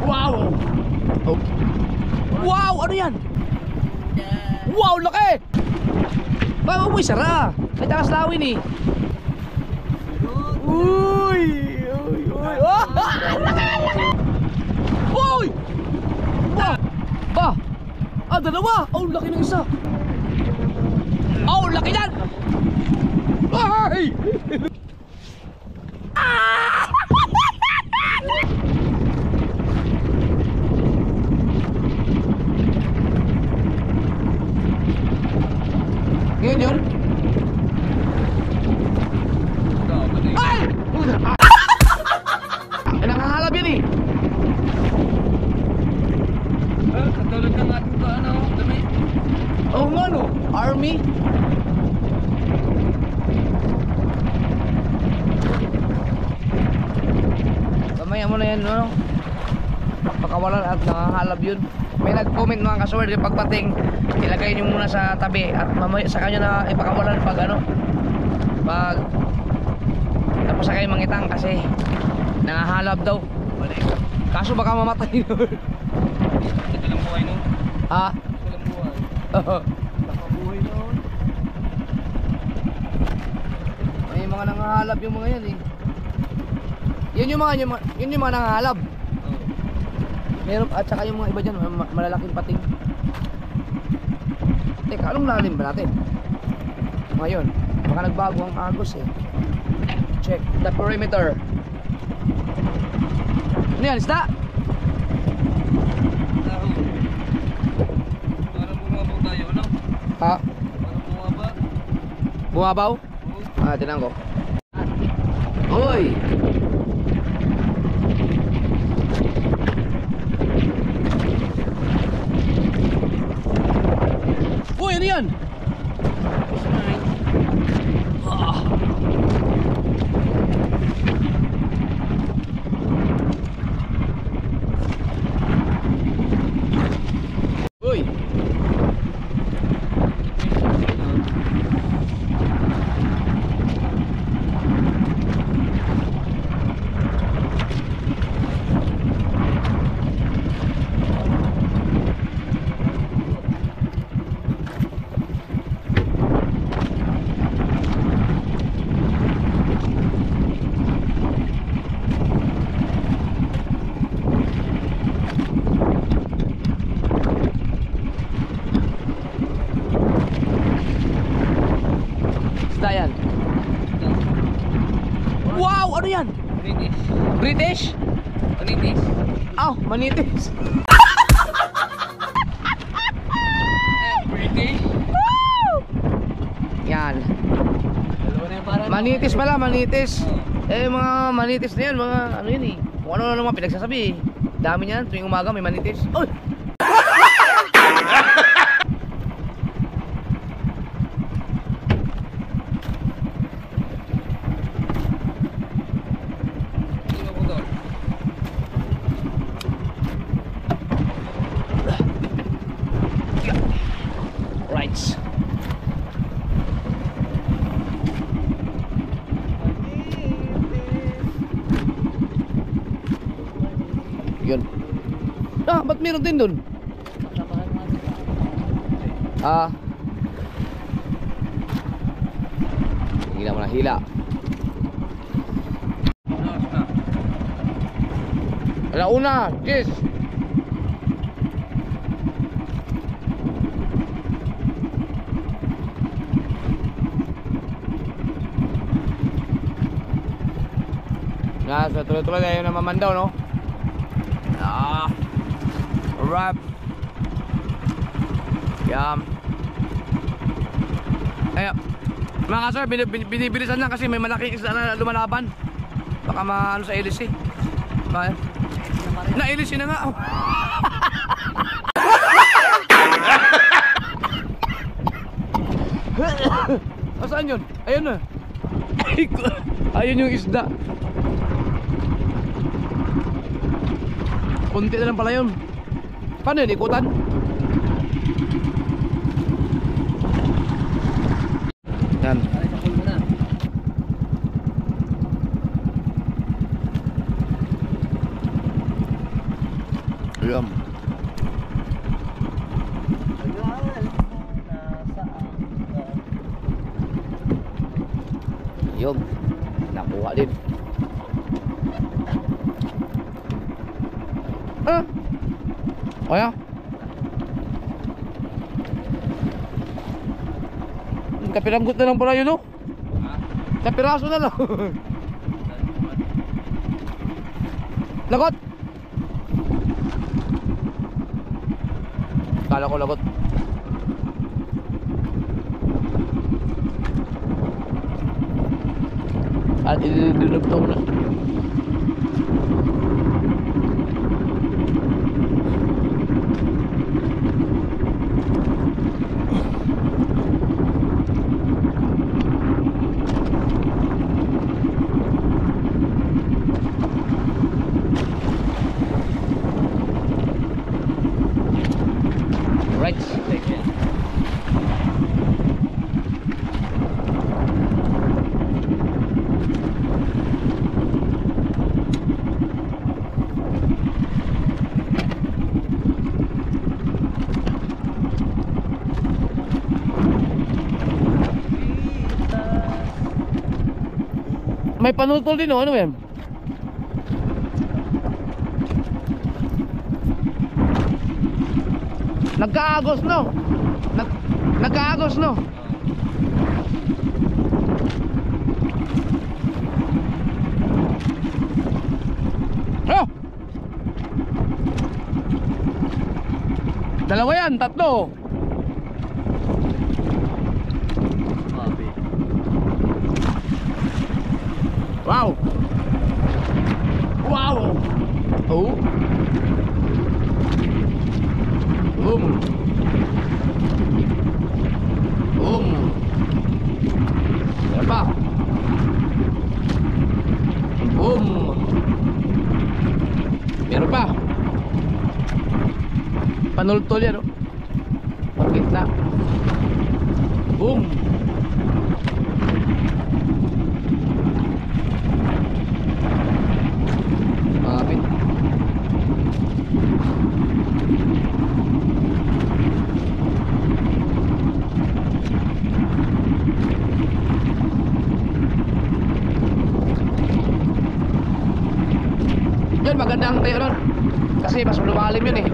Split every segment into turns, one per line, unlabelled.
Wow! Oh. Wow! Ano yan? Wow! Laki! Bawa mo sara. May takas lawin eh. Uy! Uy! Uy! Uy! Ba! Ah, dalawa! Oh, laki ng isa! Oh, laki yan! Ay! Ah! Ngayon yun? Ay! Nangangalap yan eh!
Katulad ng ating ano, dami.
Oo nga no, army. Kamaya mo na yan, no? Pakawalan at nangangalap yun. May nag-comment mga kasword yung pagpating, ilagay nyo muna sa tabi at mamaya sa kanya na ipakawalan pag ano, pag tapos sa kayo mangitang kasi nangahalap daw. Kaso baka mamatay nun.
Ito lang buhay nun.
Ha?
Ito lang buhay.
Oo.
Nakabuhay nun.
May mga nangahalap yung mga yan eh. Yun yung mga nangahalap. Meron at saka yung mga iba dyan, malalaking pating. Teka, anong lalim ba natin? Ngayon, baka nagbago ang agos eh. Check the perimeter. Ano yan, isda?
Parang bumabaw tayo, ano?
Ha?
Parang bumaba.
Bumabaw? Ah, tinan ko. Hoy! Uy, ano yan? Ah. Uy! Isda yan. Wow! Ano yan?
British.
British?
British.
Aw, manitis.
British.
Yan.
Dalawa na yung parang.
Manitis pala, manitis. Eh, mga manitis na yan, mga ano yun eh. Kung ano na naman pinagsasabi eh. Dami niyan, tuwing umaga may manitis. Uy!
Sino po to?
Right. Yun. Ah, ba't meron din dun? Ah. Hila mo na, hila. Alauna, yes. So tuloy-tuloy tayo na mamandaw, no? Ah, wrap. Yum. Ay, mga kasar, binibilisan lang kasi may malaking isda na lumalaban. Baka maano sa LC. Na LC na nga. Saan yun? Ayun na. Ayun yung isda. Kunti na lang pala yun. Paano yun? Ikutan? Yan. Yum. Yun. Nakuha din. Kaya? Kapiranggot na lang pala yun, no? Kapiraso na lang. Lagot! Kala ko lagot. At ilulubtaw na. Right. May panutol din, oh. Ano yan? Nagkaagos, no? Nagkaagos, no? Oh! Dalawa yan, tatlo. Wow! Wow! Oh! Boom! Boom! Meron pa! Boom! Meron pa! Panultol yan, oh! Pagkit na! Boom! Kapit. Yun, magandang tayo nun. Kasi mas lumalim yun, eh.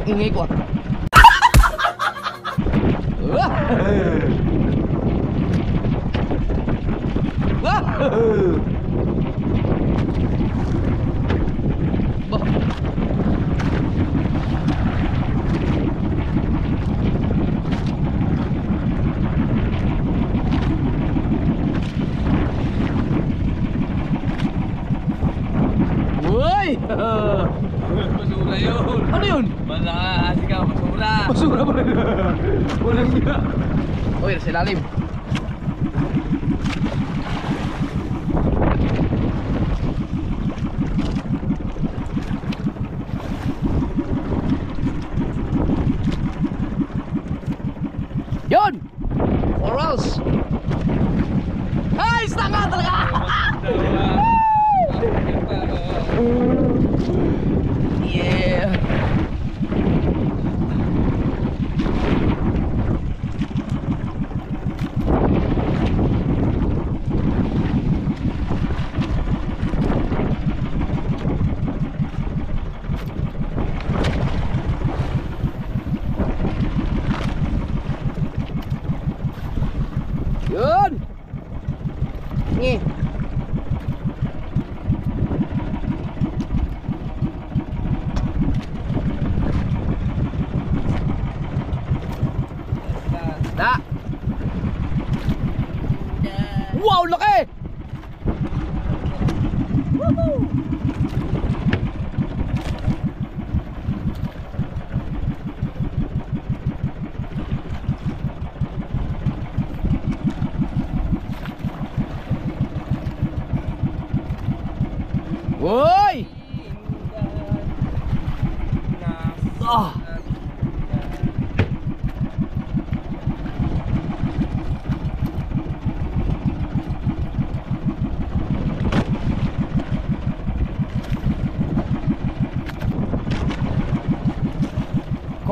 Ingay ko.
Basura yun.
Ano yun?
Malaki ka, basura.
Basura pa rin. Walang siya. Uy, nasa ilalim. Yun! Corals! Ay, stanga talaga! Yeah! Yun! Nge! Da! Wow, laki! Woohoo!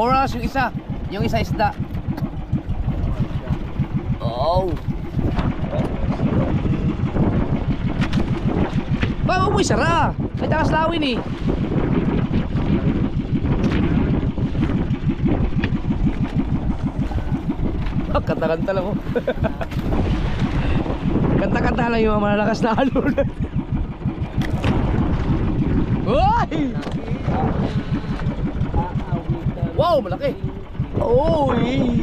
Corals yung isa. Yung isa isda. Oh. Ba, umuwi sara. May takas lawin eh. Oh, kanta-kanta lang oh. Kanta-kanta lang yung mga malalakas na alon. Uy! Wow, malaki. Uy!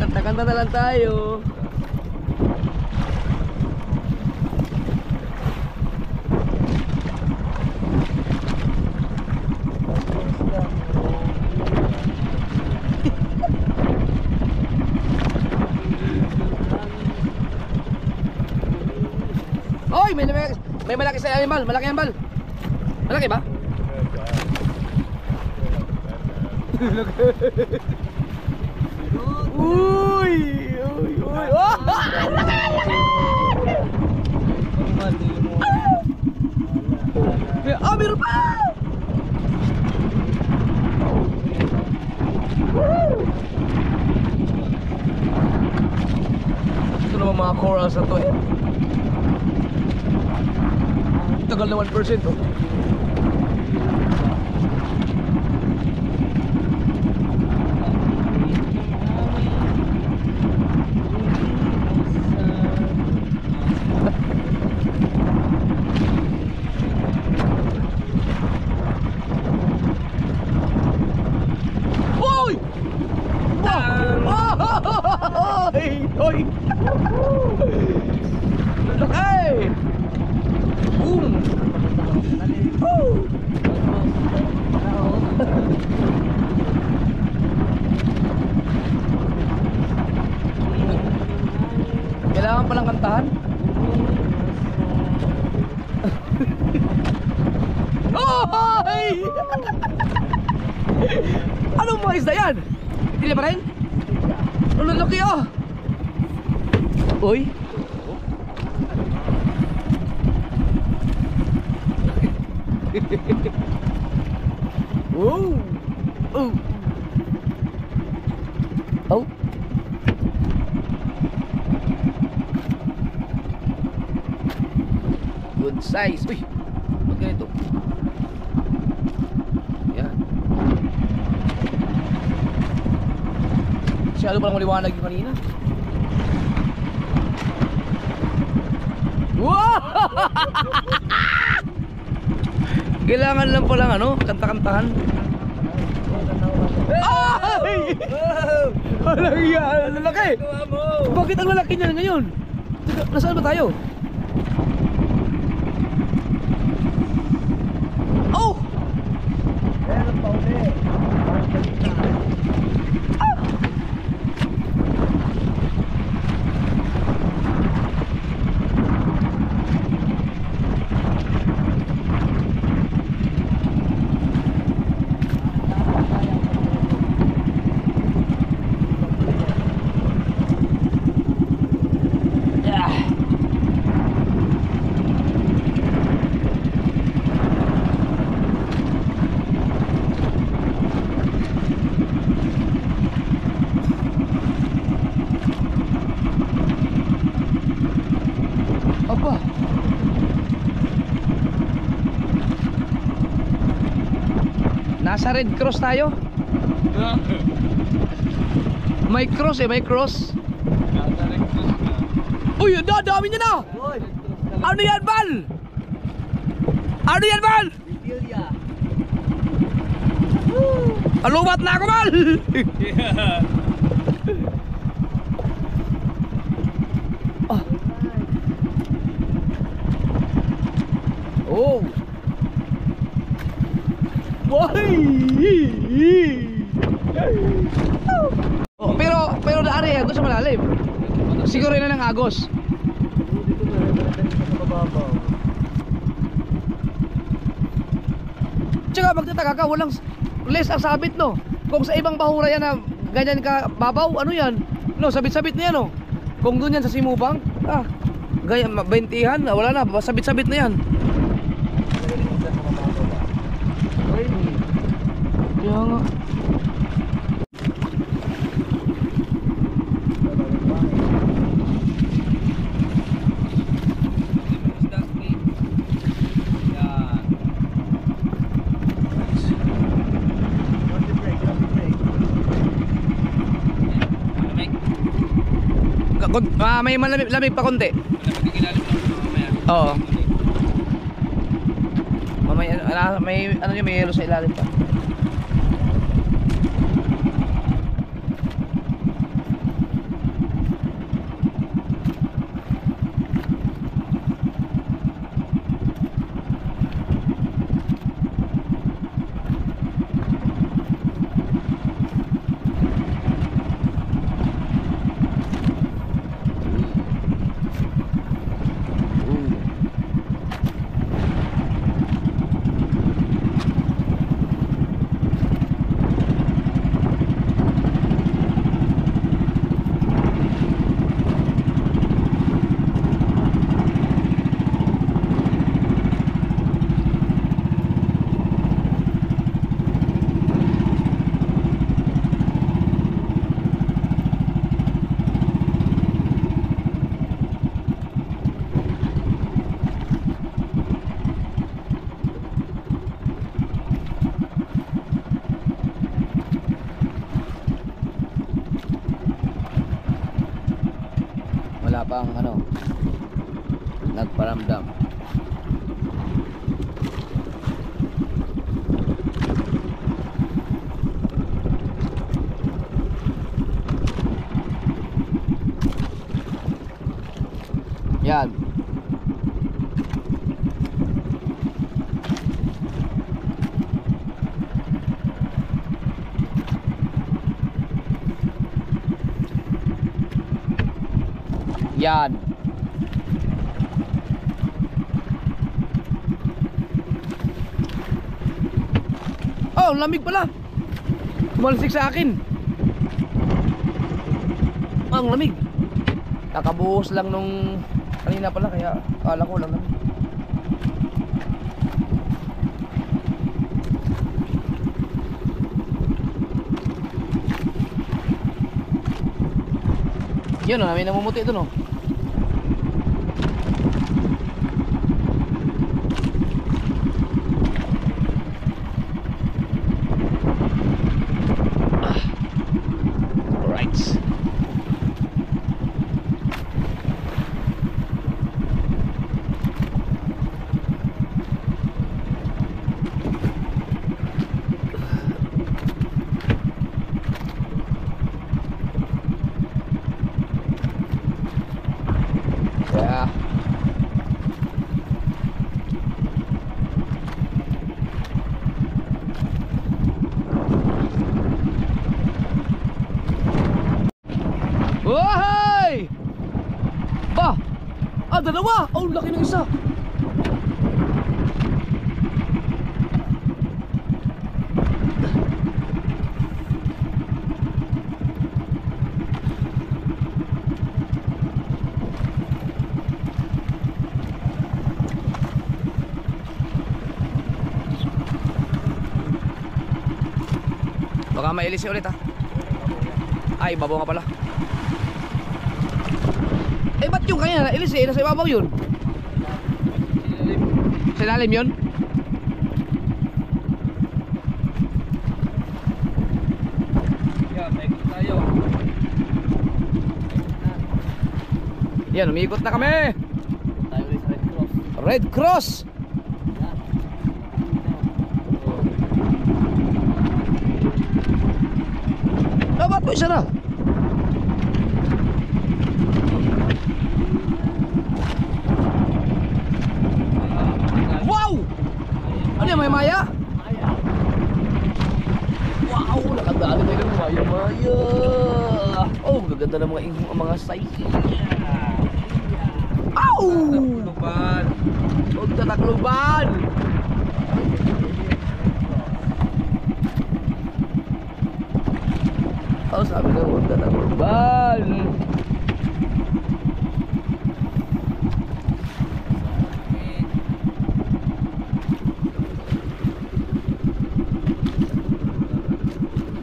Kanta-kanta na lang tayo. Oy, may malaki sa animal, malaki ang bal. Malaki ba? Uy, uy, uy. Oh! Ah, meron pa. Ito naman mga corals na to eh. Tagal na 1% oh. Uy! Wow! Oy! Oy! Laki! Boom! Woo! Kailangan palang kantahan. Oy! Anong mga isda yan? Hindi pa rin? Ang laki oh! Uy! Whoa! Oh! Oh! Good size! Uy! Ba't ganito? Yan. Masyado palang maliwanag yung kanina. Wow! Kailangan lang palang ano, kanta-kantahan. Ay! Walang yan, lalaki! Bakit ang lalaki niya ngayon? Nasaan ba tayo? Oh! Aba. Nasa Red Cross tayo. May cross eh, may cross. Uy, ang dami niya na. Ano yan, Bal? Ano yan, Bal? Alubat na ako, Bal. Oh. Oh, pero naari yan doon sa malalim. Siguro yun na ng agos. Tsaka magtataka ka, walang less ang sabit no. Kung sa ibang bahura yan na ganyan ka babaw, ano yan? No, sabit-sabit na yan no. Kung doon yan sa Simubang, ganyan, 20-han, wala na, sabit-sabit na yan. nga. May malamig pa konti. Oo. Mamaya may ano yun, may yelo sa ilalim pa. Wala pang ano, nagparamdam. Yan. Yan. Oh, lamig pala. Tumalsik sa akin. Ang lamig. Kakabuhos lang nung kanina pala, kaya akala ko lang lamig. Yun o, may namumuti ito no. Yeah. Woy! Ba! Dalawa! Oh, laki ng isa! Baka mailisi ulit ha. Ay, babaw nga pala. Eh, ba't yung kanya nailisi? Nasa ibabaw yun. Sa ilalim yun?
Yeah, may tayo.
Yan, umiikot na kami.
Tayo ulit sa Red Cross.
Red Cross. Ba't po isa na? Wow! Ano yan, may maya?
Maya.
Wow! Nakadali tayo ng maya-maya. Oh, gaganda ng mga size. Ow!
Takluban.
Huwag tatakluban. Oh, sabi na huwag tatakluban.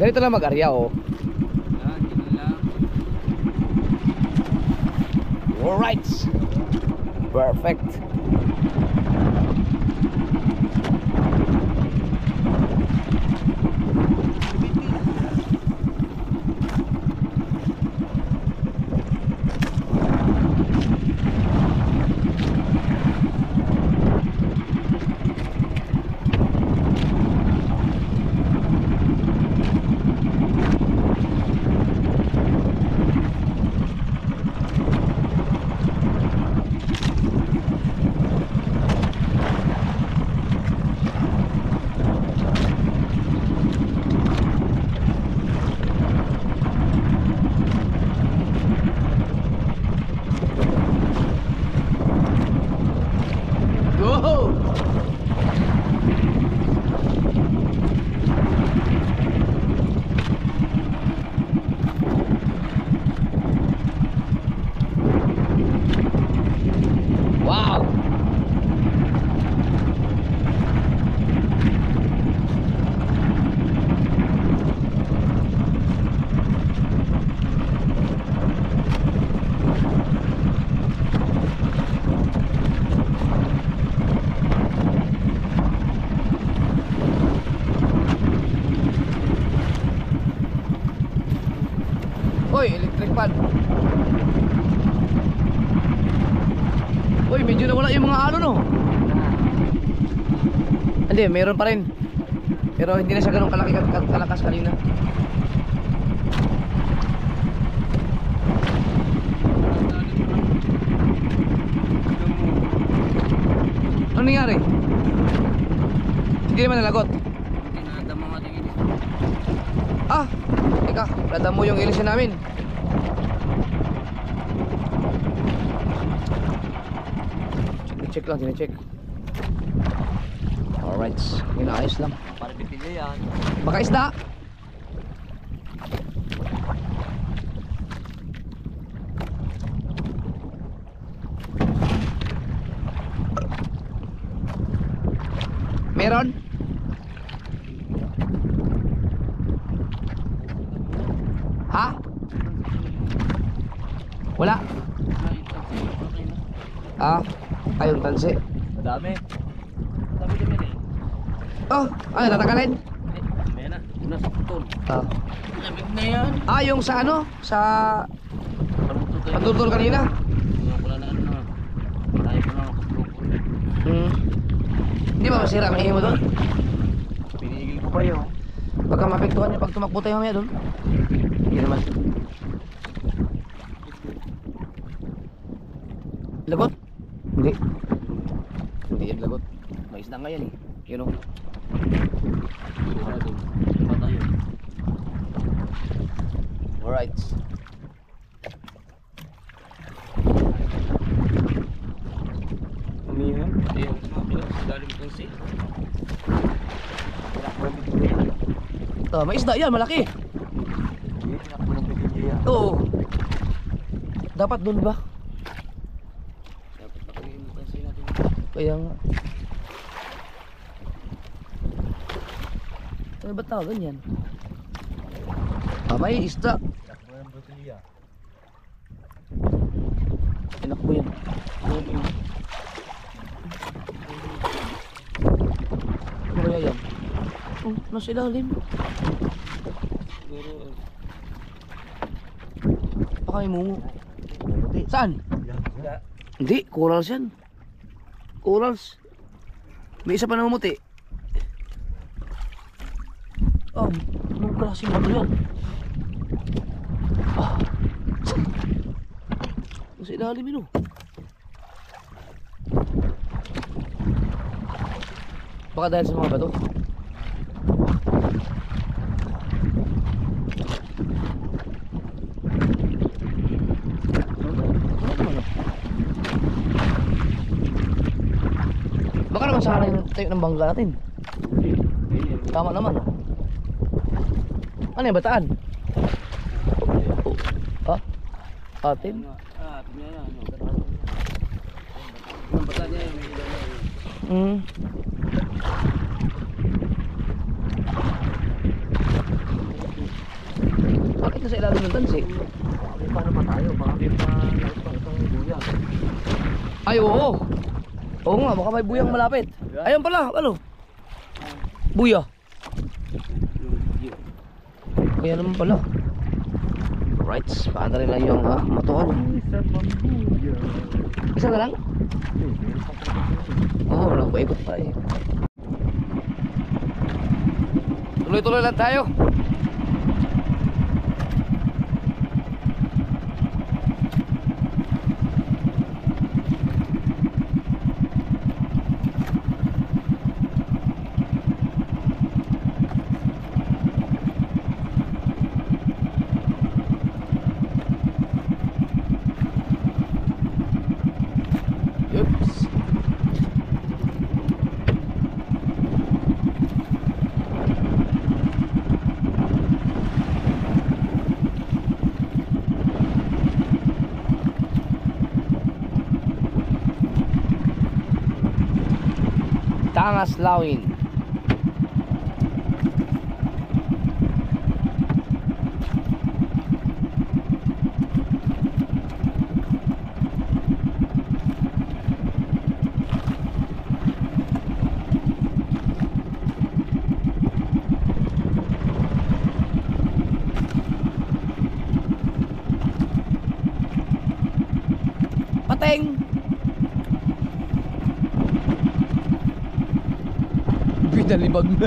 Ganito lang mag-arya, oh.
Yan, yun lang.
Alright. Perfect. Go! Wow! Uy, electric fan. Uy, medyo nawala yung mga ano, no? Hindi, meron pa rin. Pero hindi na siya ganun kalakas kanina. Ano nangyari? Hindi naman nalagot.
Tinadama nga din ini.
Ah, teka, nadam mo yung ilisin namin. Check lang, check. Alright, inaayos lang.
Para pipili yan.
Baka isda. Meron? Ha? Wala? Ah, ayun tansi.
Madami. Dami din yan eh.
Oh, ano, tatagalin?
May na. Nasa putol.
Ah.
Lamig na yan.
Ah, yung sa ano? Sa pagtutol kanina?
Wala na ano na. Tayo ko na nakapulog.
Hindi ba masira ang ihi mo doon?
Pinigil ko pa yun.
Baka mapektuhan niya pag tumakbo tayo mamaya doon. Hindi naman. Lagot? Hindi. Hindi yan lagot. May isda nga yan eh. Yun o.
Sigurado. Pa tayo.
Alright.
Ano yan? Hindi yung sumapila. Galing kong si.
May isda yan, malaki. Oo. Dapat doon ba?
Dapat nakalimutan sila natin.
Kaya nga. Ano ba tawagan yan? May isda. Enak po yan. Ano kaya yan? Oh, nasa ilalim.
Siguro.
Baka may mungo. Saan? Hindi, corals yan. Corals. May isa pa namumuti. Oh, anong klaseng bato yan? Ah. Nasa ilalim yun oh. Baka dahil sa mga bato. Baka naman sana yung tayo ng bangga natin. Tama naman. Ano yung bataan? Oh. Ah? Atin?
Ah, tingnan na. Ang bata niya yung may ilaw na yun.
sa ilalim ng tansi.
Paano pa tayo? Baka may pa isang buya.
Ay, oo. Oo nga, baka may buyang malapit. Ayun pala, ano? Buya. Kaya naman pala. Right, paano rin lang yung motor. Isa na lang? Oo, walang paikot pa eh. Tuloy-tuloy lang tayo. Oops. Tangas Lawin. Pateng. Pinalibag na.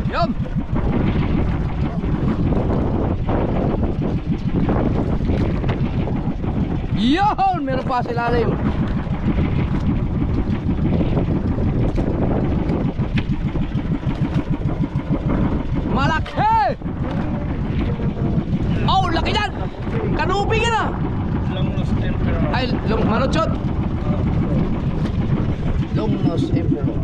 Yum! Yun! Meron pa sa ilalim. Malaki! Oh, laki yan! Kanubi ka na!
Longnose Emperor.
Ay, manuchot! Longnose Emperor.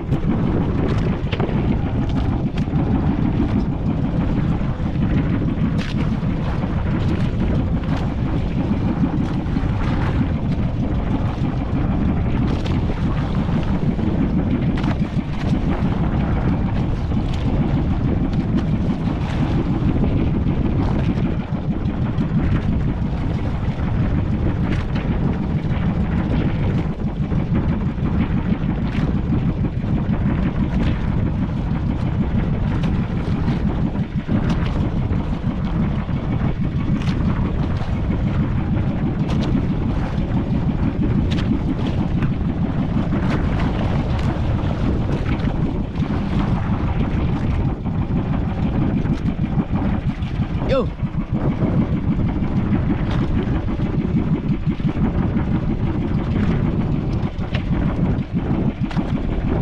Yo!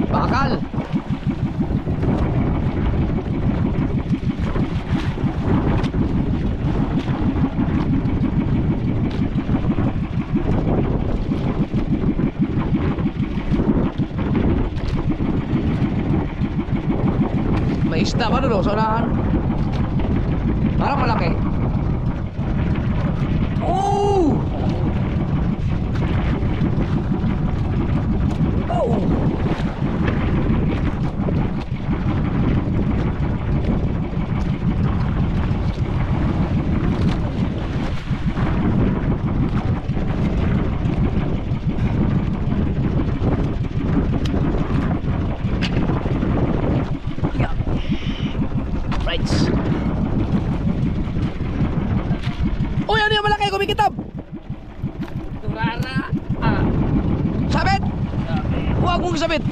Bakal! May isda ba doon sa unahan? Parang malaki. Oh! Oh! Yeah. Right. Uy, ano yung malaki? Kumikitab!
Turara.
Sabit! Huwag mong sabit!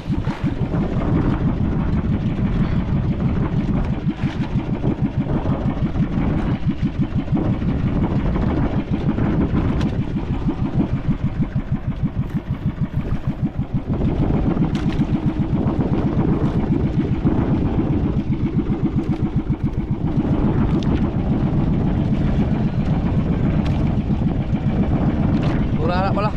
na pala.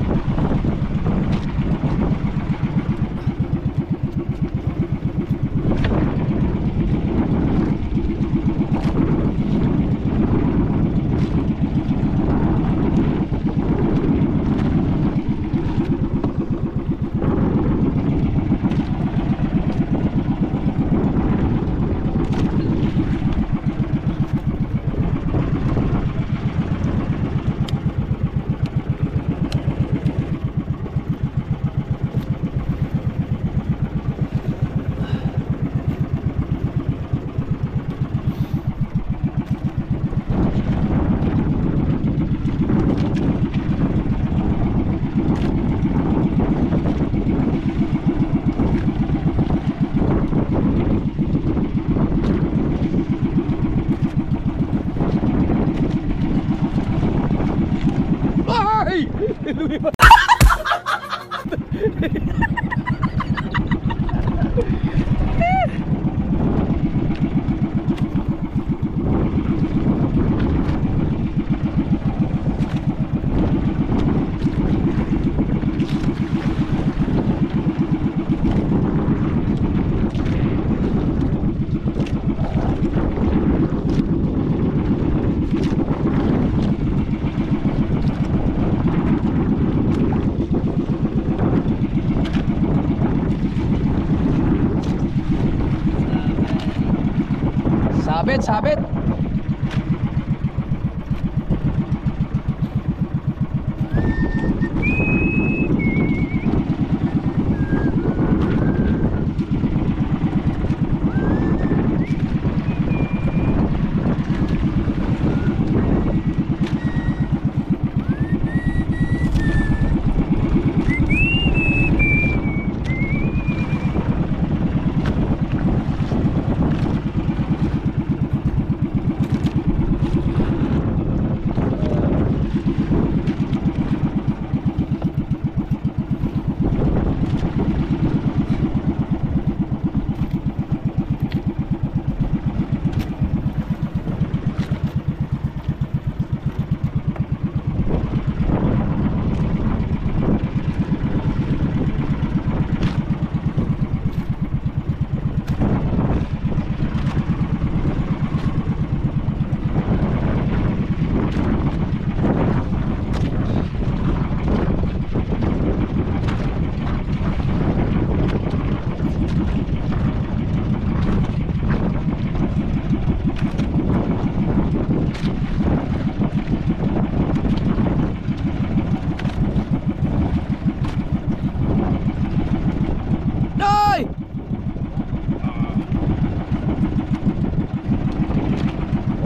Sabit.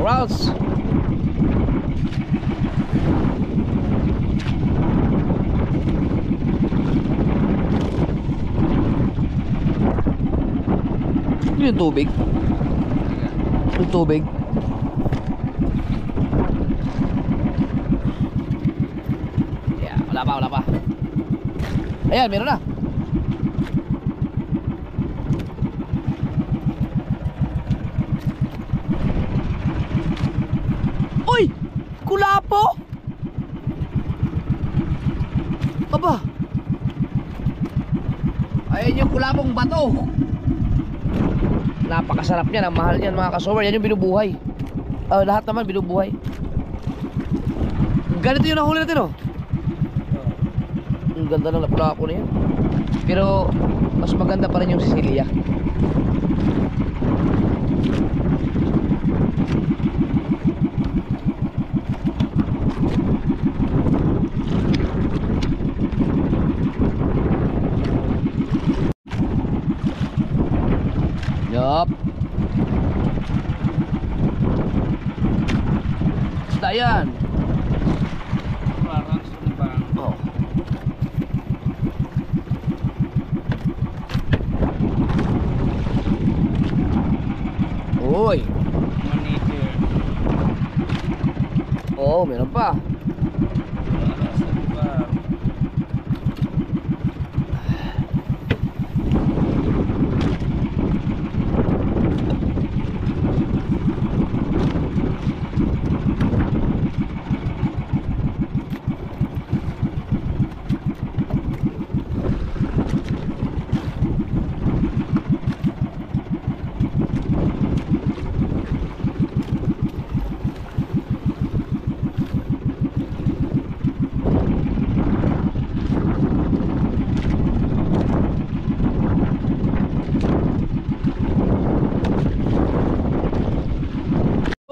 Routes. Yung tubig. Yung tubig. Yeah, wala pa. Ayan, meron na. Uy! Kulapo! Aba! Ayan yung kulapong bato. Napakasarap niyan, ang mahal niyan mga kasober. Yan yung binubuhay. Lahat naman binubuhay. Ganito yung nahuli natin, oh. Ang ganda ng lapu-lapo na yan. Pero mas maganda pa rin yung Sicilia. Yup. Basta yan.
Parang sulibang.
Oh. Uy.
Manager.
Oo, meron pa.
Parang sulibang.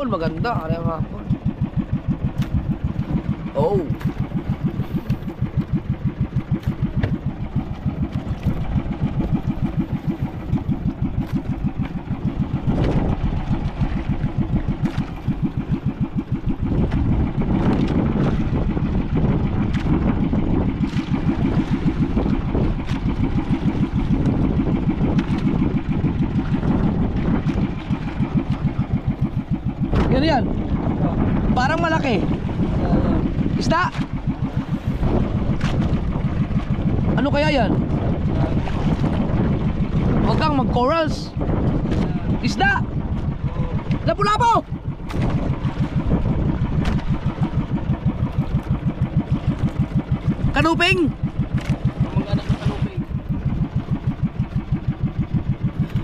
hapon maganda, karayang hapon. Oh. Yan. Parang malaki. Isda. Ano kaya yan? Huwag kang mag-corals. Isda. Lapu-lapo. Kanuping.
Mag-anak ng kanuping.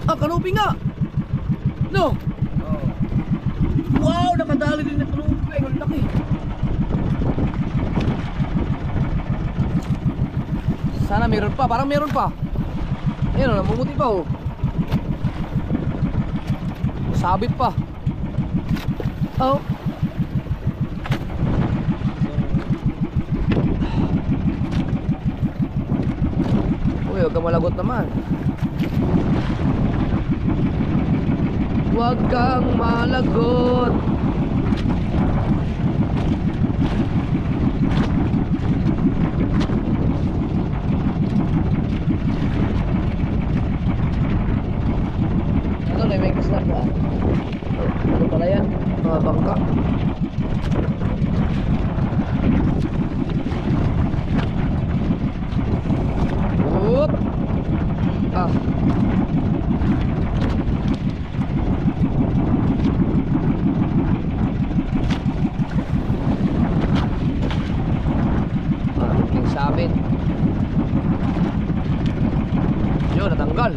Ah, kanuping nga. No. Wow, nakadali din na kanuping. Ang laki. Sana meron pa, parang meron pa. Ayun o, namumuti pa oh. Sabit pa. Oh. Uy, huwag kang malagot naman. Huwag kang malagot. Ano na may kasla ka? Ano pala yan? Mga bangka. Oop! Ah. Yung sabit. Yun, natanggal.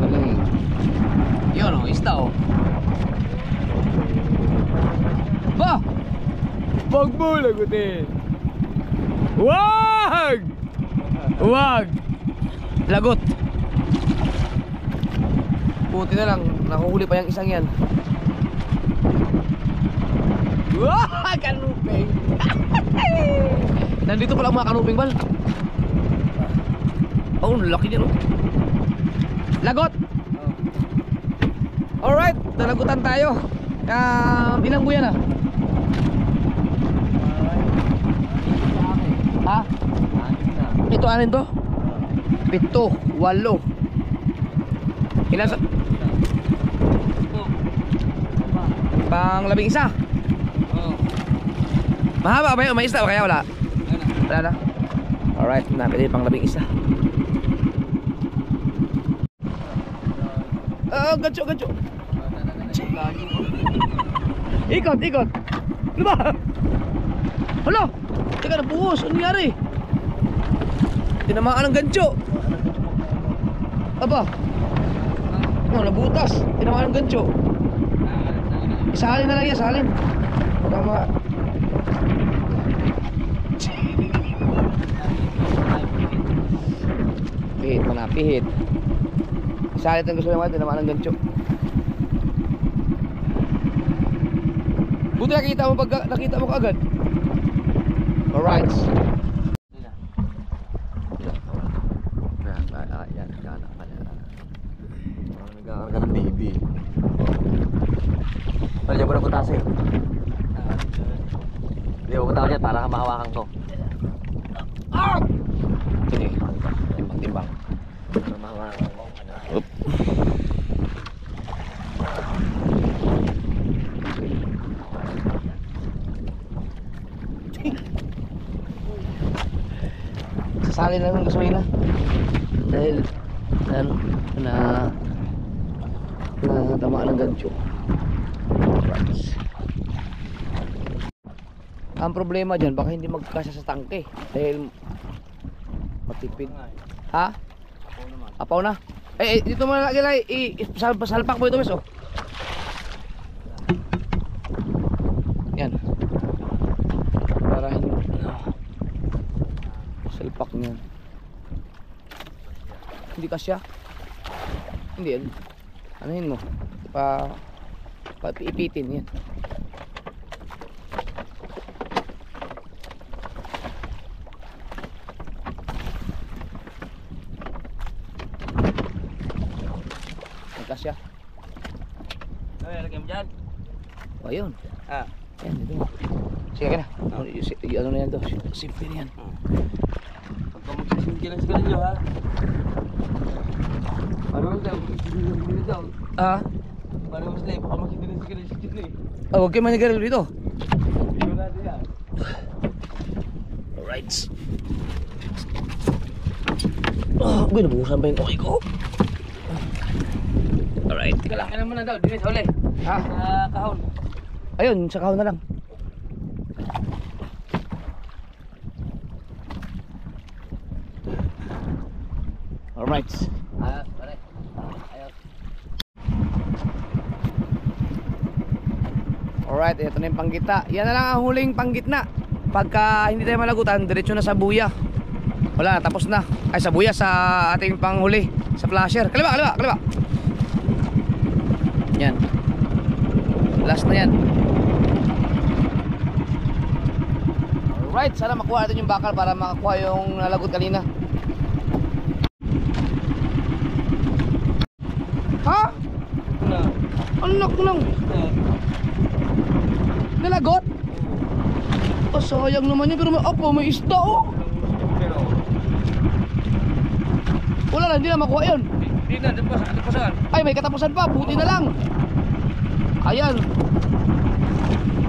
Galing. Yun o, isda o. Ba! Wag mo lagutin. Wag! Wag! Lagot. Buti na lang, nakuhuli pa yung isang yan. Wah! Kanuping! Nandito pala ang mga kanuping, Bal. Oh, laki niya no. Lagot! Alright, nalagutan tayo. Ilang buya na? Ha? Ito anin to? 7, 8. Ilan sa... Pang 11. Mahaba ba yun? May isda ba kaya wala? Wala na. Alright, napili pang 11. Gancho. Ikot. Ano ba? Hala! Teka, nabuhos. Ano nangyari? Tinamaan ng gancho. Aba. Oh, nabutas. Tinamaan ng gancho. Isalin na lang yan, salin. Tama. Pihit. Isalin ang gusto naman, tinamaan ng gancho. Buti nakita mo kaagad. Alright. Yan, nagkakarga ng baby. Palagyan mo na putasin. Hindi mo punta ko dyan para mahawakan ko. Sige, timbang. Para mahawakan ko. Oop. Sasali na ng gasolina dahil tamaan ng gancho. Ang problema dyan, baka hindi magkasya sa tangke dahil matipid. Ha? Apaw na. Dito mo na lagi, salpak mo ito, mes. Oh. Yan. Para hindi salpak niyan. Hindi kasya. Hindi yan. Anuhin mo. Ipitin yan. Magkasya.
Ay, lagyan mo dyan.
O yun.
Ah.
Yan, dito. Sige ka na. Ano na yan to? Simple na yan.
Pagka magsisimple lang sa kanilyo ha. Paano mo daw? Magsisimple daw.
Ah?
Paano mo sila? Baka magsisimple sa kanilyo sa kitna eh.
Huwag kayo manigaril dito.
Hindi natin yan.
Alright. Nabuhusan ba yung okay ko? Alright.
Teka lang, kailan mo na daw? Dinis, uli.
Ha?
Sa kahon.
Ayun, sa kahon na lang. Alright.
Pare. Ayaw.
Alright, ito na yung panggita. Yan na lang ang huling panggitna. Pagka hindi tayo malagutan, diretso na sa buya. Wala na, tapos na. Ay, sa buya, sa ating panghuli. Sa flasher. Kaliwa, kaliwa, kaliwa. Yan. Last na yan. Alright, sana makuha natin yung bakal para makakuha yung nalagot kanina. Ha?
Na.
Anak ko lang. Nalagot? Oh, sayang naman yun. Pero may apo, may isda oh.
Pero.
Wala na, hindi na makuha yun.
Hindi na, deposan.
Ay, may katapusan pa, buti na lang. Ayan.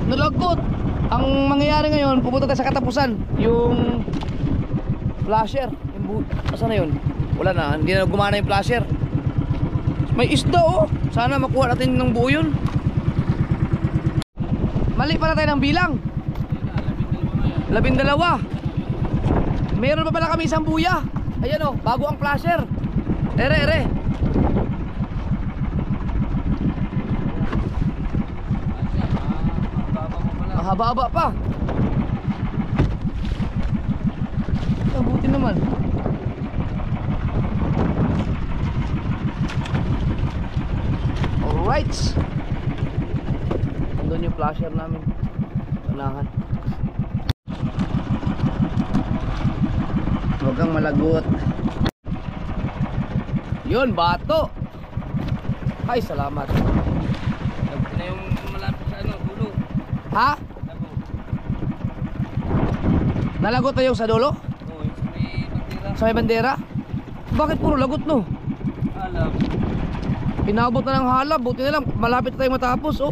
Nalagot. Ang mangyayari ngayon, pupunta tayo sa katapusan. Yung flasher. Asan na yun? Wala na, hindi na gumana yung flasher. May isda oh. Sana makuha natin ng buo yun. Mali pala tayo ng bilang. 12. Meron pa pala kami isang buya. Ayan oh, bago ang flasher. Ere. Mahaba-haba pa. Buti naman. Alright. Nandun yung flasher namin. Unahan. Huwag kang malagot. Yun, bato. Ay, salamat.
Ito na yung malapit sa dulo.
Ha?
Lago.
Nalagot na yung sa dulo?
Oo, yung sa may bandera.
Sa may bandera? Bakit puro lagot no?
Alam.
Inabot na ng halab. Buti na lang, malapit na tayong matapos oh.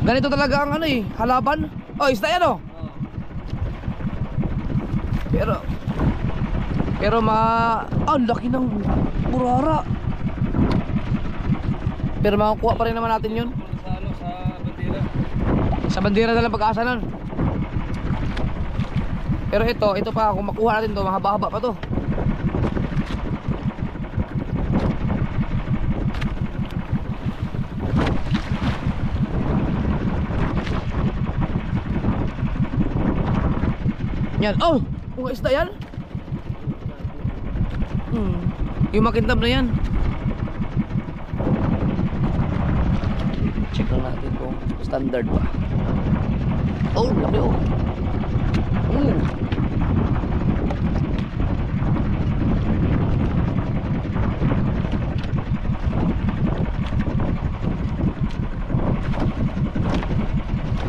Ganito talaga ang halaban. Oh, isda yan oh.
Oo.
Pero ang laki ng burara. Pero makukuha pa rin naman natin yun.
Sa sa bandera.
Sa bandera na lang pag-asa nun. Pero ito pa, kung makuha natin to, mahaba-haba pa to. Yan, oh! Mga isda yan. Yung makintab na yan. Check lang natin kung standard pa. Oh, laki oh.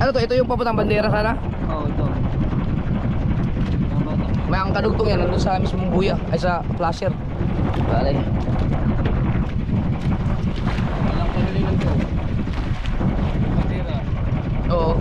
Ano to? Ito yung papuntang bandera sana?
Oo, ito.
May ang kadugtong yan nandun sa mismong buya. Ay sa flasher. Balay.
Walang pamili lang to. Bandera.
Oo.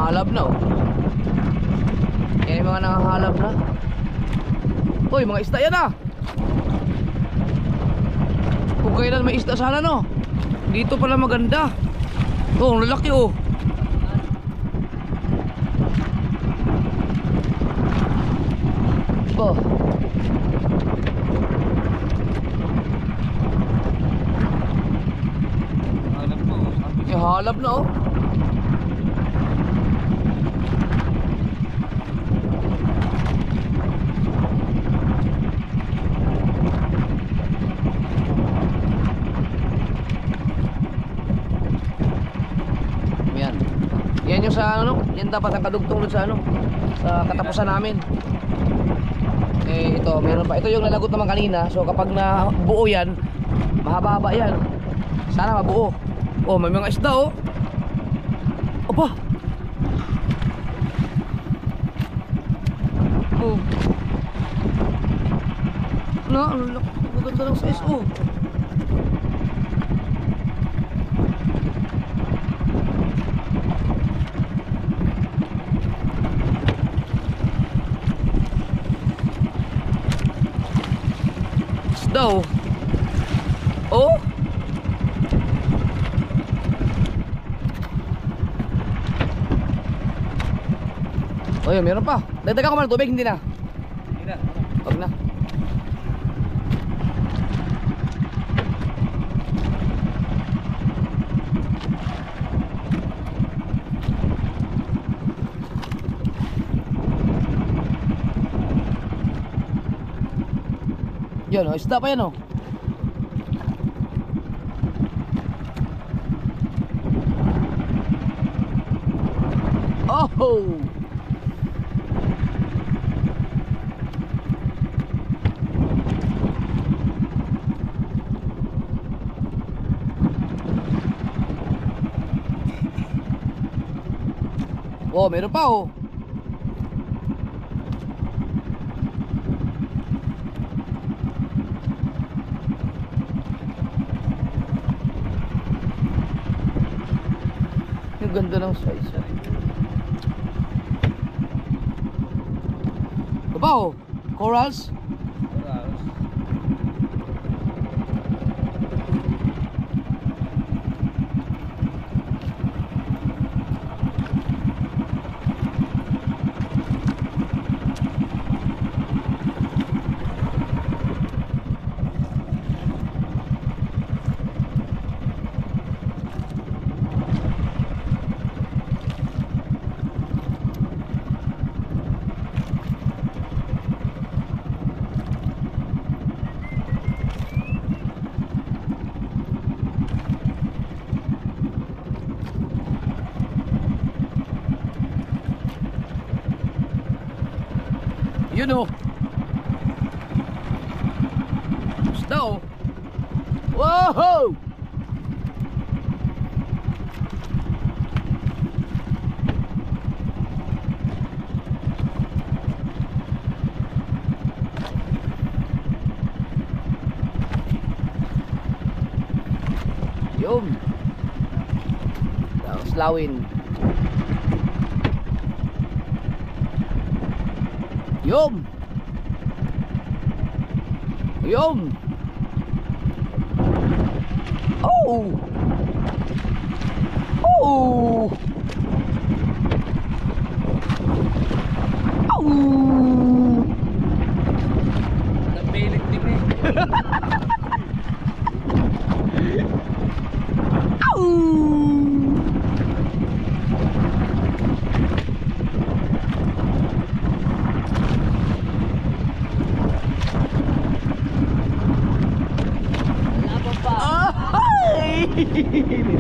Halab na oh. Yan yung mga nangahalab na. Uy, mga isda yan ah. Kung kailan may isda sana no. Dito pala maganda. Oh, ang lalaki oh. Bo.
Alam po, sabi
Yung halab na oh. Yan. Yan yung sa ano, yan dapat ang kadugtong dun sa ano, sa katapusan namin. Eh ito, meron pa. Ito yung nalagot naman kanina. So kapag nabuo yan, mahaba-haba yan. Sana mabuo. Oh, may mga isda oh. Opa. Oh. Na, ang ganda ng size oh. Isda oh. Oh. Oh, yun, meron pa. Dagdagan ko man ng tubig, hindi na.
Hindi na.
Huwag na. Yun, oh, isda pa yan oh. Oh! Oh, meron pa oh. Yung ganda ng size. Ito pa oh. Corals. Yun oh. Isda oh. Wow! Yun. Tapos lawin. Yum! Yum! Oh! Oh! Oh!
Napilit din eh.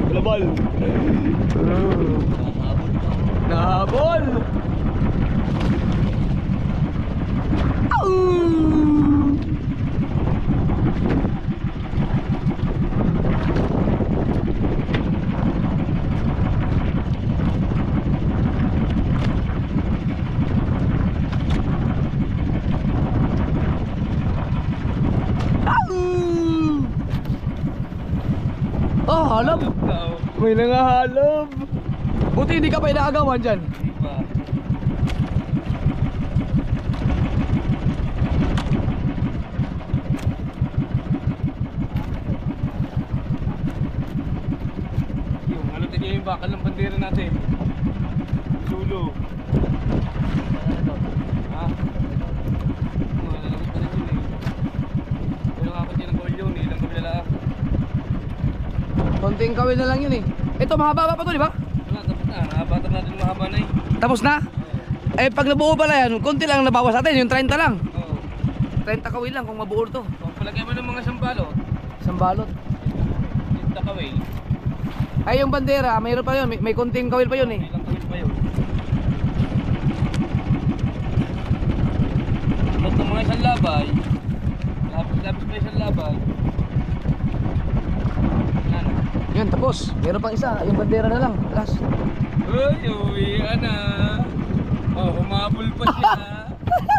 Labal. Nahabol. Oh, halab. May nangahalab. Buti hindi ka pa inaagawan dyan.
Hindi pa. Yung ano niya yung bakal ng bandera natin. Sulo. Ha?
konting kawil na lang yun eh. Ito mahaba pa to, di ba?
Wala, tapos na. Nakabata natin mahaba na eh.
Tapos na? Eh pag nabuo pala yan, konti lang nabawas natin, yung 30 lang.
Oo.
30 kawil lang kung mabuo to.
Kung palagay mo ng mga sambalot,
Isang balot.
tinta kaway.
Ay yung bandera, mayroon pa yun, may konting kawil pa yun eh.
Ilang kawil pa yun. At ng mga isang labay, labis pa isang labay. Ano?
Yun, tapos. Meron pang isa, yung bandera na lang. Last.
Uy, uwi ka na. Oh, humabol pa siya.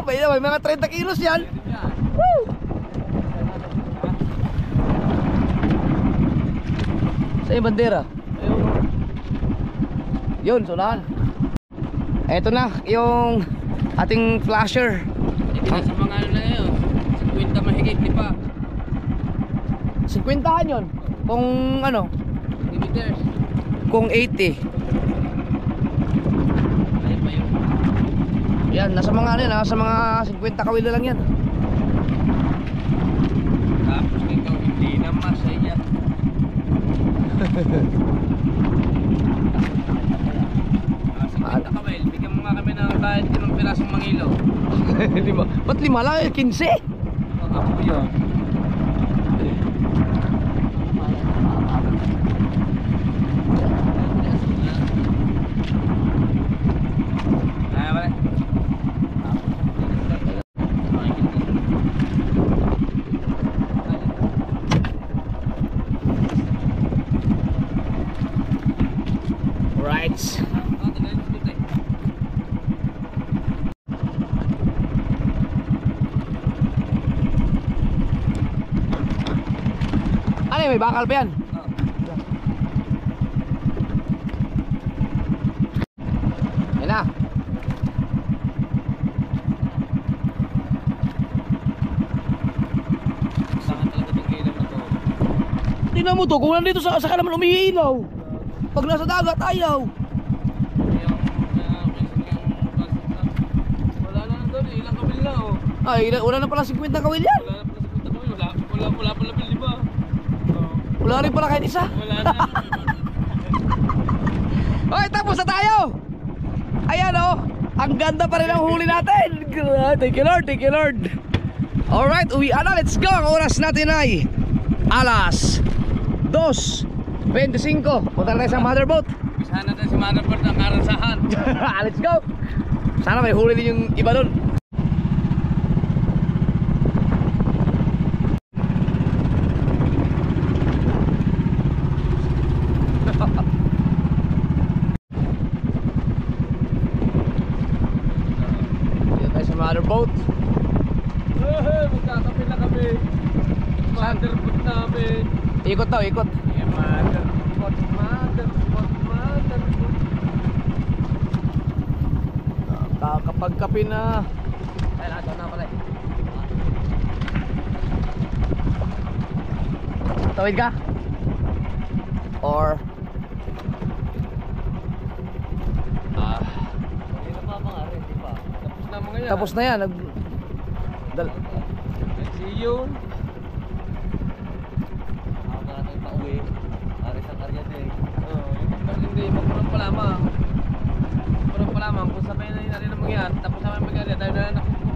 May mga 30 kilos yan.
Pwede yan.
Woo! Sa yung bandera.
Ayun.
Yun, sunahan. Eto na, yung ating flasher.
Hindi na sa mga ano na yun. 50 mahigit, di pa.
50han yun. Kung ano,
Dimiters.
kung 80.
Ay pa yun.
Yan, nasa mga ano yan, nasa mga 50 kawil na lang yan.
Tapos ikaw hindi na masaya. Sa kawel, bigyan mo nga kami ng kahit inong pirasong mangilo.
Lima. Ba't 5 lang? 15?
Ako yun. Ay, wala.
Right. Ano yun, may bakal pa yan? Yan na.
Saan talaga itong ilaw na to?
Tingnan mo to, kung nandito sa ka naman umiilaw. Pag nasa dagat, ayaw.
Wala na doon eh, ilang kabil na oh.
Ay, wala na pala 50 kawil yan.
Wala na pala sa punta kawil, wala pala bil, di ba?
Wala rin pala kahit isa.
Wala na.
Okay, tapos na tayo. Ayan oh, ang ganda pa rin ang huli natin. Thank you Lord, thank you Lord. Alright, uwi na, let's go. Ang oras natin ay alas 2:25. Punta na tayo sa motherboat.
Sana tayo si Manaport ang karansahan.
Let's go. Sana may huli din yung iba doon. Dito tayo sa motherboat.
Magkakape na kami. Motherboard namin.
Ikot daw, ikot.
Motherboard.
Kakapagkapi na.
Ay, nakasaw na pala eh.
Tawid ka? Or
Hindi na pa mga rin, di ba? Tapos na mga yan.
tapos na yan.
See you. Ako na tayo pauwi. Aris ang karya din. Hindi, magpurang pa lamang. Magpurang pa lamang. Kung sabay na rin ang mangyari, tapos sabay mag-arya, tayo na nakukulong.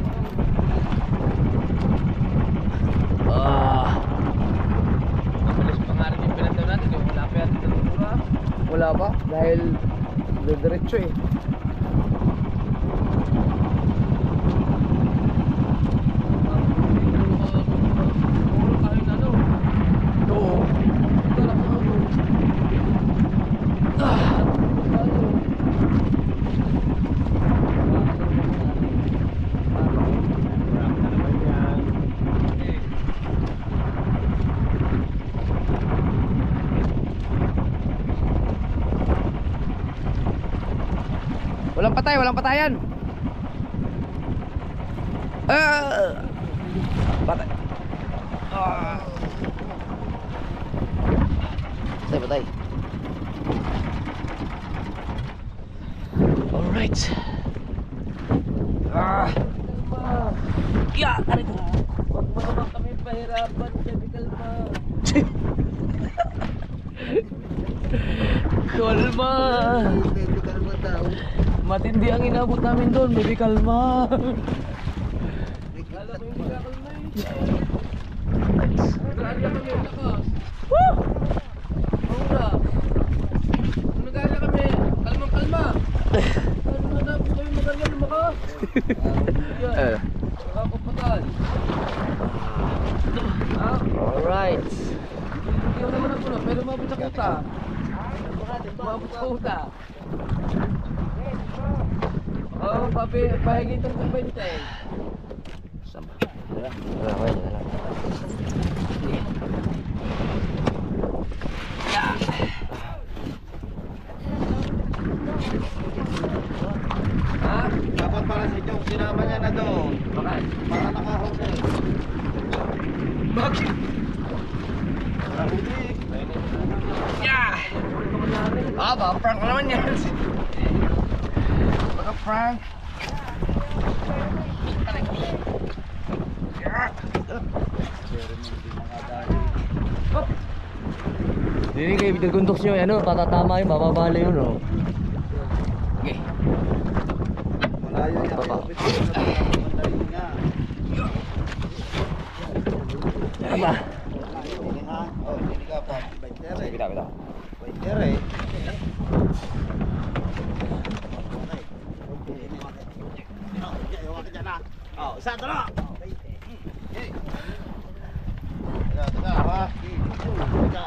Mabilis pa nga rin yung pinandaw natin. Yung wala pa yatin ng mura.
Wala pa dahil diretso eh. Oo. Walang patayan. Patay. Patay. Alright. Ya, tarik.
Huwag mo naman kami pahirapan, chemical ma.
kalma. Matindi ang inabot namin doon, baby kalma.
Lala ko yung kalma eh. Nag-aalala kami, lakas.
Woo!
Maura. Nag-aalala kami, kalmang-kalma. Ano na dapat kami mag-aalala, lumakas. Yan, nakapapatay.
Alright.
Hindi ako naman napuno, pero mabot sa kuta. Mabot sa kuta. Oo, pahigitan sa 20.
Saan ba? Wala.
Ha?
Dapat pala si Jong, sinama niya na doon.
Bakit?
Para naka-hotel.
Bakit?
Nahuli.
Yeah! Ba, prank na naman yan. Baka prank. Hindi kayo pinagkuntok nyo, ano, tatatama yung bababali yun, no? Okay.
Malayo niya.
Baba.
Malayo niya.
Ano ba?
Hindi nga. Oh, hindi ka pa. Baitere.
Bita.
Baitere. Oh, isa ito na. Teka, ha? Teka.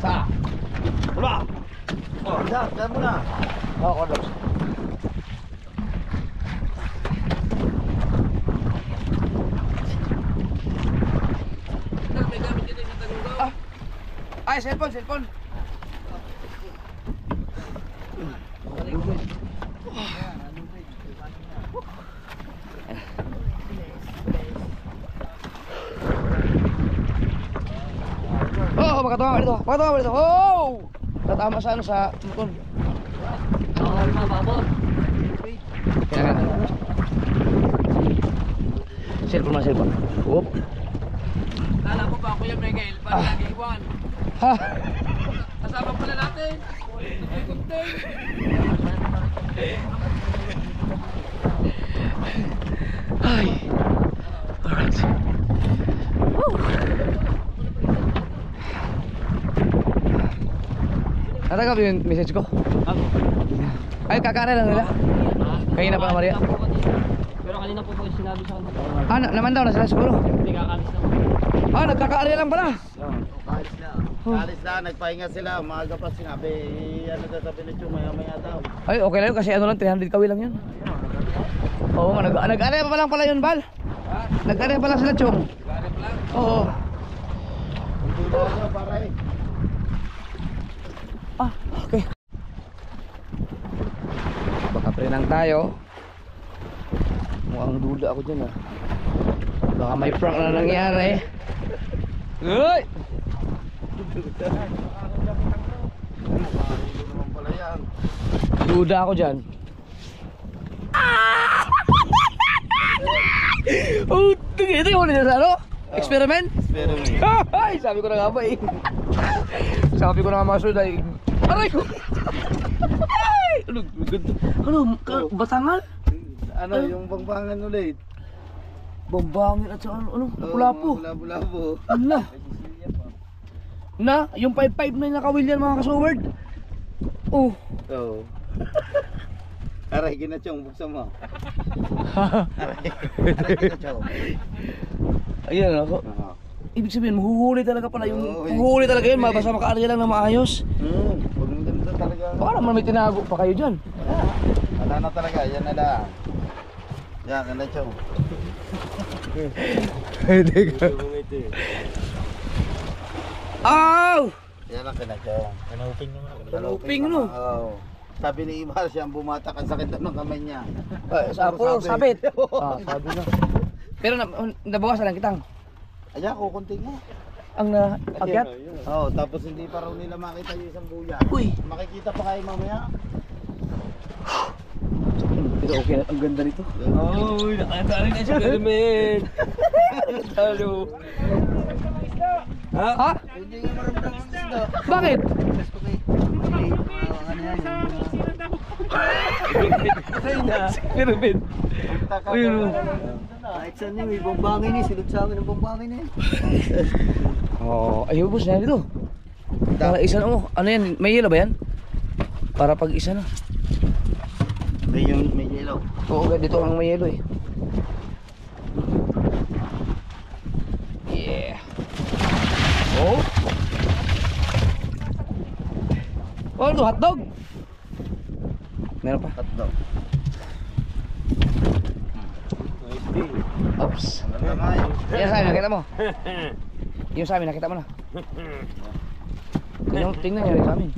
Sa? Wala!
Oh, dyan muna.
Oo, Carlos.
May gamit dito sa Tagunggaw.
Ay, cellphone. Oh, makatawa ka dito. Oh! Tatama sa ano sa motor. Kaya nga. Cellphone. Whoop.
Kala ko ba, Kuya Miguel, parang nag-iwan.
Ha?
Kasama pala natin. Kunting.
Ay. Alright. Woo. Natanggap yung message ko?
Ako.
Ay, kakara lang nila. Kayo na pala, Maria.
Pero kanina po sinabi sa kanila.
Ah, naman daw na sila siguro.
Hindi kakalis na.
Ah, nagkakaarya lang pala.
Kalis na. Kalis na, nagpahinga sila. Maaga pa sinabi. Ano daw sabi ni Chong, maya daw.
Ay, okay lang yun kasi ano lang, 300 kawi lang yun. Oo nga, nag-area pa lang pala yun, Bal. Nag-area pa lang sila, Chong.
Garip lang.
Oo.
Hindi daw para eh.
Ah, okay. Baka pre lang tayo. Mukhang duda ako dyan, ah. Baka may prank na nangyari. Uy!
Hindi naman pala yan.
Duda ako dyan. Oh, ito yung huli niya sa ano? Experiment?
Experiment.
Ay, sabi ko na nga ba eh. Sabi ko na nga mga sunod ay... Aray ko! Ay! Ano? Ano? Batangal?
Ano, yung bangbangan ulit.
Bambangin at sa ano? Lapu-lapu.
Lapu-lapu.
Na, yung 5-5 na yung nakawil yan mga kasoward. Oh.
Oo. Aray, ginachong, buksan mo. Aray, ginachong.
Ayan ako.
Oo.
Ibig sabihin, mahuhuli talaga pala yung...
Oo,
Mahuhuli talaga yun, basta makaarya lang na maayos.
Pag maganda talaga.
Baka naman may tinago pa kayo dyan.
Wala na talaga, yan na lang. Yan, ginachong.
Teka. Aw!
Yan ang ginachong.
Kanuping, no?
Oo. Sabi ni Ibar siya ang bumatak, ang sakit daw ng kamay niya.
Sa puro sabit. Sabi na. Pero nabawasan lang kitang.
Ayan, kukunting mo.
Ang akyat.
Oo, tapos hindi pa raw nila makita yung isang buya.
Uy!
Makikita pa kayo mamaya.
Ito okay na. Ang ganda nito.
Uy, nakatali na siya, Carmen. Halo.
Ha?
Hindi nga marunong isda.
Bakit? Pyramid. Ayun o.
Kahit saan yun, may bambangin eh. Silod sa akin ng bambangin eh.
Oo. Ay, boss na dito. Para isa na mo. Ano yan? May yelo ba yan? Para pag isa na.
May yellow.
Oo, dito ang may yelo eh. Yeah. Oh. Oh, ito hotdog. Meron pa?
Hotdog.
Oops.
Ang lamay.
Yan sa amin, nakita mo. Yung sa amin, nakita mo na. Tingnan nyo rin sa amin.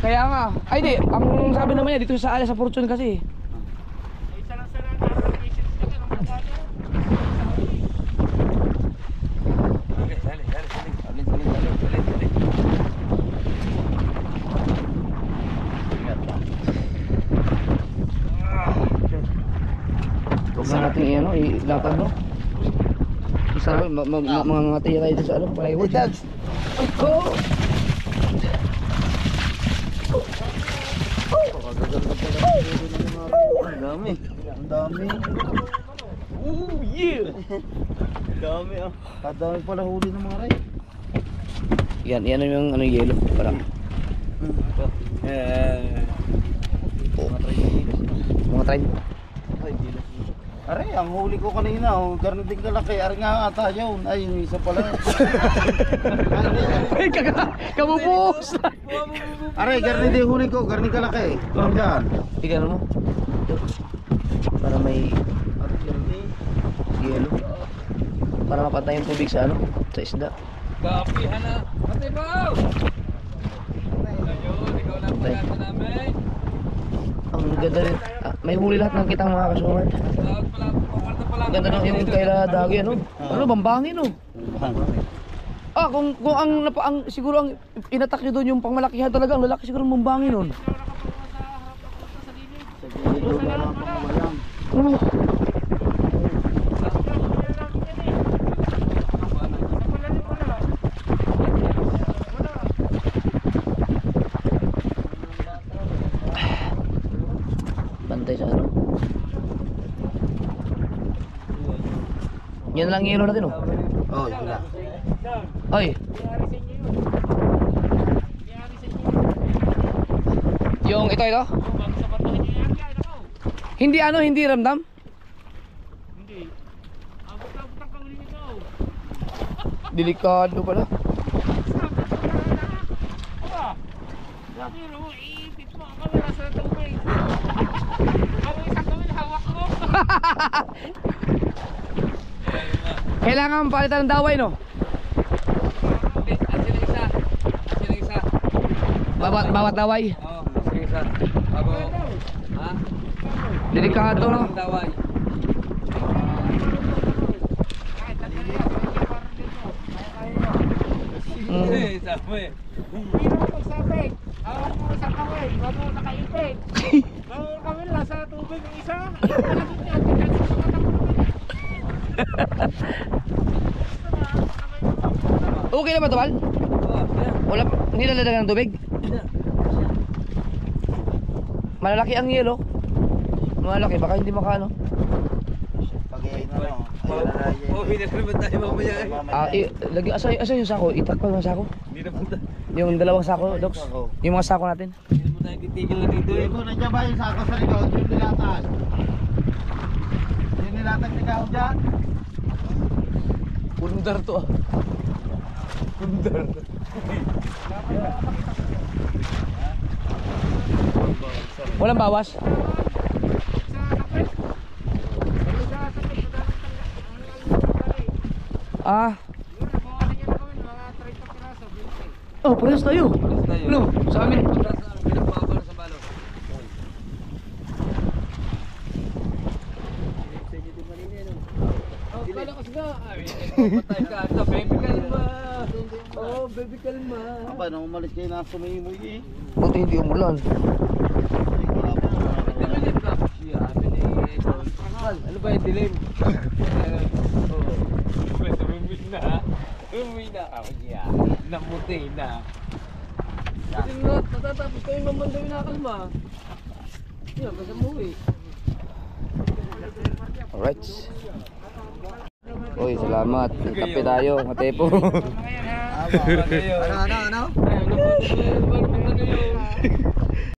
Kaya nga. Ay di, ang sabi naman niya dito sa ala sa Fortune kasi. Huwag na natin i-ano, ilatag no? Isa rin, mga ngati tayo dito sa ano, plywood. Oh!
Ang dami. Ang dami.
Oh yeah!
Dami ah. Ang dami pala huli ng mga ray.
Yan yung ano yellow, parang. Mga try.
Aray, ang huli ko kanina, oh, gano'n din kalaki. Aray nga ata yun. Ay, yung isa pala.
Ay, kamubos!
Aray, gano'n din huli ko. Gano'n kalaki. Diyan.
Tignan mo. Para may
Aray, gano'n din.
yellow. Para mapatay yung tubig sa ano, sa isda.
Kapihan na. Ate Bao! Ayun, ikaw lang
Patay.
pagkata namin.
Ang ganda rin. Ah, may huli lahat ng kitang mga kasumar.
Lahat pala, paparta pala.
Ang ganda ng yung kaila dagi ano. Ano, bambangin oh. Ah, kung ang siguro ang inatak niyo doon yung pangmalakihan talaga, ang lalaki siguro ng bambangin nun.
Sa gilid, wala pang mawalang.
Ano? Bantay sa ano. Yan lang yung yelo natin oh.
Oh, yun na.
Ay. Yung ito. Hindi ano, hindi ramdam? Hindi. Abot-abot ang kauli nito. Delikado pala.
Pero iipit mo ako wala sa tubig. Ako isang gawin hawak mo.
Kailangan palitan ng daway no?
Hindi, asin ang isa. Asin ang isa.
Bawat daway.
Oo, asin ang isa. Bago, ha?
Delikado no?
Ang daway.
Mm.
Sabi.
Pero pagsabit, hawak mo isang kawin, huwag mo nakaipit. Bawal kawin lang sa tubig ng isa. Palagot niya, tingnan sa mga tubig.
Okay na ba ito, Val? Wala, hindi na lalagan ng tubig? Malalaki ang yelo. Malalaki, baka hindi makano.
Pag-iin na lang. Ayun na na.
Pauwi na naman tayo mamaya.
Lagi, asa yung sako? Itakpal yung sako?
Hindi naman tayo.
Yung dalawang sako, Docs? Yung mga sako natin?
Hindi naman tayo titigil na dito eh.
Ito, nandiyan ba yung sako sa likod? Yung nilatag. Yung nilatag ni Kao dyan?
Pundar to ah. Pundar. Walang bawas? Ah. Oh, parehas tayo.
tayo.
Ano? Sa amin.
Pinagpapalo sa balo. Oh, kala kasi nga. Patay ka. Ito, baby kalma. Oh, baby kalma.
Aba, nung umalis kayo na sumimo eh.
Buti hindi umulan.
Ay, wala pa.
50 minutes na. yan? Ano ba yung dilim? Oo. Umuwi na. Oh, yeah. Namuti na. Kasi natatapos kayo mamanda yung nakalma. Yan, basta umuwi.
Alright. Uy, salamat. Nagkape tayo, matepo.
Ano? Ayun, ano yun?